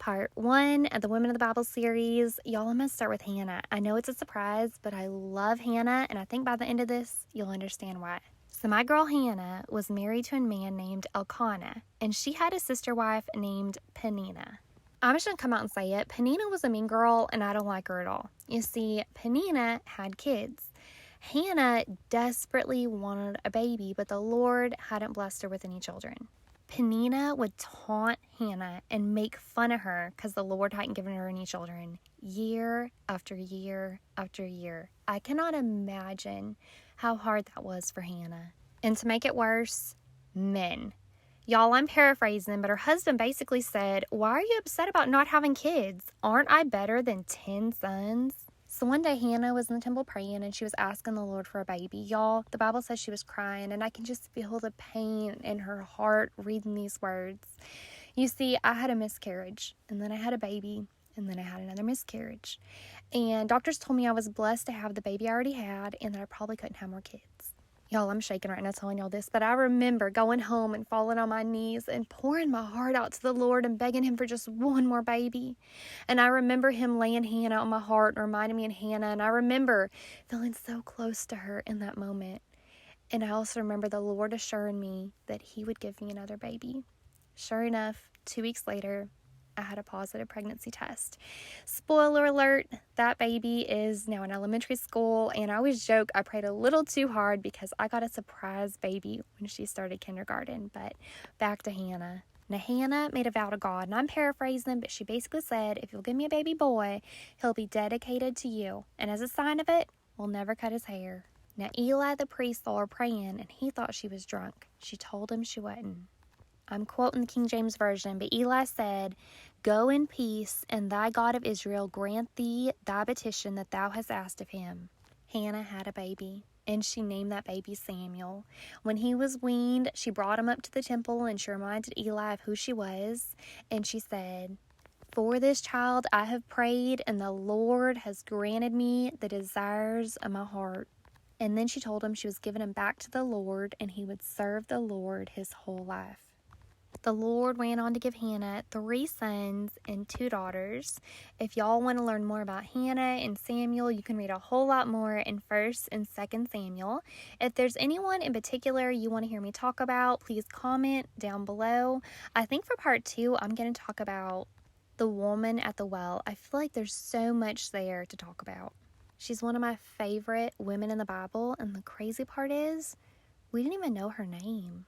part 1 of the Women of the Bible series. Y'all, I'm going to start with Hannah. I know it's a surprise, but I love Hannah, and I think by the end of this, you'll understand why. So my girl Hannah was married to a man named Elkanah, and she had a sister wife named Peninnah. I'm just going to come out and say it. Peninnah was a mean girl, and I don't like her at all. You see, Peninnah had kids. Hannah desperately wanted a baby, but the Lord hadn't blessed her with any children. Peninnah would taunt Hannah and make fun of her because the Lord hadn't given her any children year after year after year. I cannot imagine how hard that was for Hannah. And to make it worse, men. Y'all, I'm paraphrasing, but her husband basically said, "Why are you upset about not having kids? Aren't I better than 10 sons?" So one day Hannah was in the temple praying and she was asking the Lord for a baby. Y'all, the Bible says she was crying, and I can just feel the pain in her heart reading these words. You see, I had a miscarriage, and then I had a baby, and then I had another miscarriage. And doctors told me I was blessed to have the baby I already had and that I probably couldn't have more kids. Y'all, I'm shaking right now telling y'all this, but I remember going home and falling on my knees and pouring my heart out to the Lord and begging him for just one more baby. And I remember him laying Hannah on my heart and reminding me of Hannah, and I remember feeling so close to her in that moment. And I also remember the Lord assuring me that he would give me another baby. Sure enough, 2 weeks later, I had a positive pregnancy test. Spoiler alert, that baby is now in elementary school, and I always joke I prayed a little too hard because I got a surprise baby when she started kindergarten. But back to Hannah. Now, Hannah made a vow to God, and I'm paraphrasing, but she basically said, "If you'll give me a baby boy, he'll be dedicated to you. And as a sign of it, we'll never cut his hair." Now, Eli the priest saw her praying, and he thought she was drunk. She told him she wasn't. I'm quoting the King James Version, but Eli said, "Go in peace, and thy God of Israel grant thee thy petition that thou hast asked of him." Hannah had a baby, and she named that baby Samuel. When he was weaned, she brought him up to the temple, and she reminded Eli of who she was, and she said, "For this child I have prayed, and the Lord has granted me the desires of my heart." And then she told him she was giving him back to the Lord, and he would serve the Lord his whole life. The Lord went on to give Hannah 3 sons and 2 daughters. If y'all want to learn more about Hannah and Samuel, you can read a whole lot more in 1st and 2nd Samuel. If there's anyone in particular you want to hear me talk about, please comment down below. I think for part 2, I'm going to talk about the woman at the well. I feel like there's so much there to talk about. She's one of my favorite women in the Bible, and the crazy part is, we didn't even know her name.